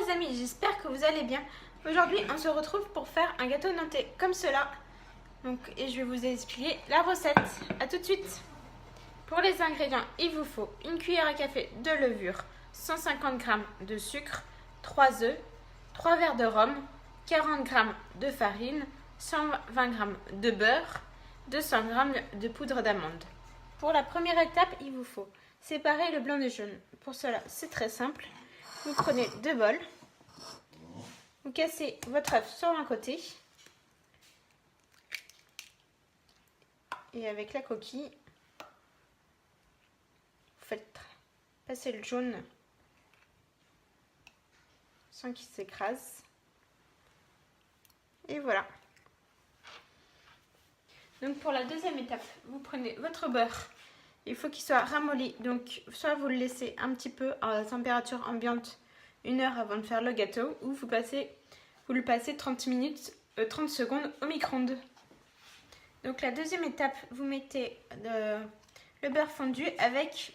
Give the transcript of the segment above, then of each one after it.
les amis, j'espère que vous allez bien. Aujourd'hui, on se retrouve pour faire un gâteau nantais comme cela. Et je vais vous expliquer la recette. A tout de suite. Pour les ingrédients, il vous faut une cuillère à café de levure, 150 g de sucre, 3 œufs, 3 verres de rhum, 40 g de farine, 120 g de beurre, 200 g de poudre d'amande. Pour la première étape, il vous faut séparer le blanc du jaune. Pour cela, c'est très simple. Vous prenez 2 bols, vous cassez votre œuf sur un côté et avec la coquille, vous faites passer le jaune sans qu'il s'écrase. Et voilà. Donc pour la deuxième étape, vous prenez votre beurre. Il faut qu'il soit ramolli, donc soit vous le laissez un petit peu à température ambiante 1 heure avant de faire le gâteau, ou vous le passez 30 secondes au micro-ondes. Donc la deuxième étape, vous mettez le beurre fondu avec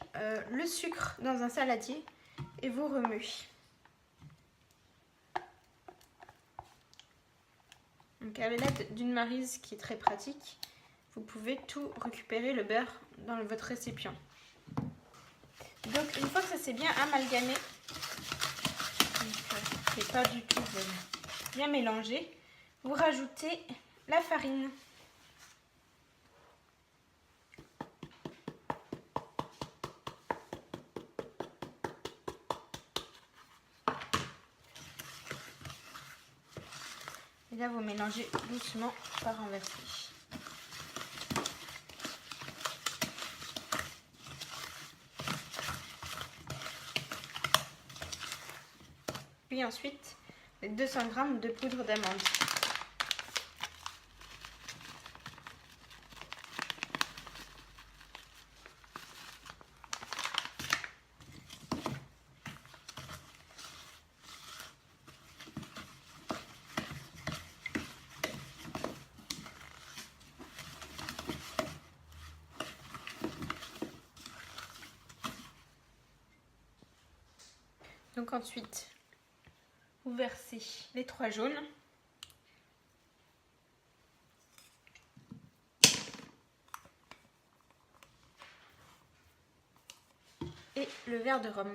le sucre dans un saladier et vous remuez. Donc avec l'aide d'une maryse qui est très pratique, vous pouvez tout récupérer le beurre dans votre récipient. Donc une fois que ça s'est bien amalgamé, c'est pas du tout bien mélangé, vous rajoutez la farine. Et là vous mélangez doucement par renverser. Puis ensuite, les 200 g de poudre d'amande. Donc ensuite, vous versez les 3 jaunes. Et le verre de rhum.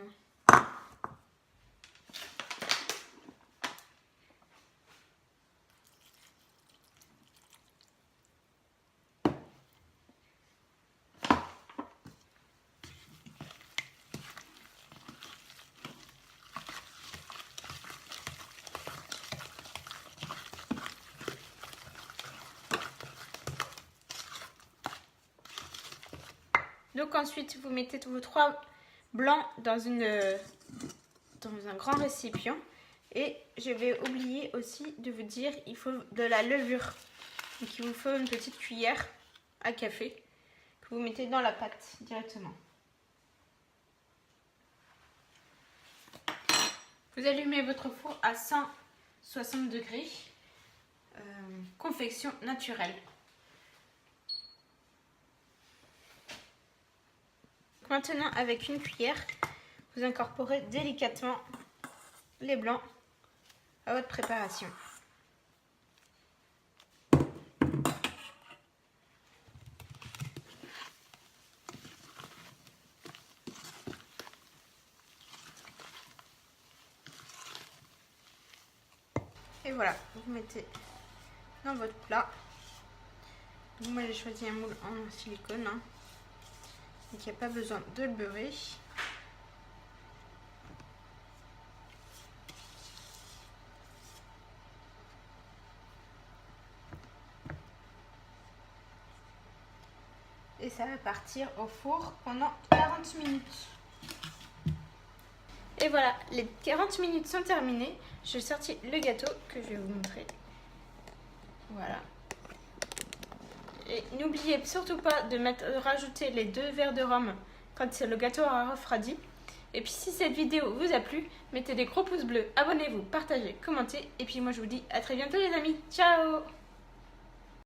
Donc ensuite, vous mettez tous vos 3 blancs dans un grand récipient. Et je vais oublier aussi de vous dire, il faut de la levure. Donc il vous faut une petite cuillère à café que vous mettez dans la pâte directement. Vous allumez votre four à 160 degrés, convection naturelle. Maintenant, avec une cuillère, vous incorporez délicatement les blancs à votre préparation. Et voilà, vous mettez dans votre plat. Donc moi j'ai choisi un moule en silicone, donc il n'y a pas besoin de le beurrer. Et ça va partir au four pendant 40 minutes. Et voilà, les 40 minutes sont terminées. J'ai sorti le gâteau que je vais vous montrer. Voilà. Et n'oubliez surtout pas de rajouter les 2 verres de rhum quand le gâteau aura refroidi. Et puis si cette vidéo vous a plu, mettez des gros pouces bleus, abonnez-vous, partagez, commentez. Et puis moi je vous dis à très bientôt les amis. Ciao!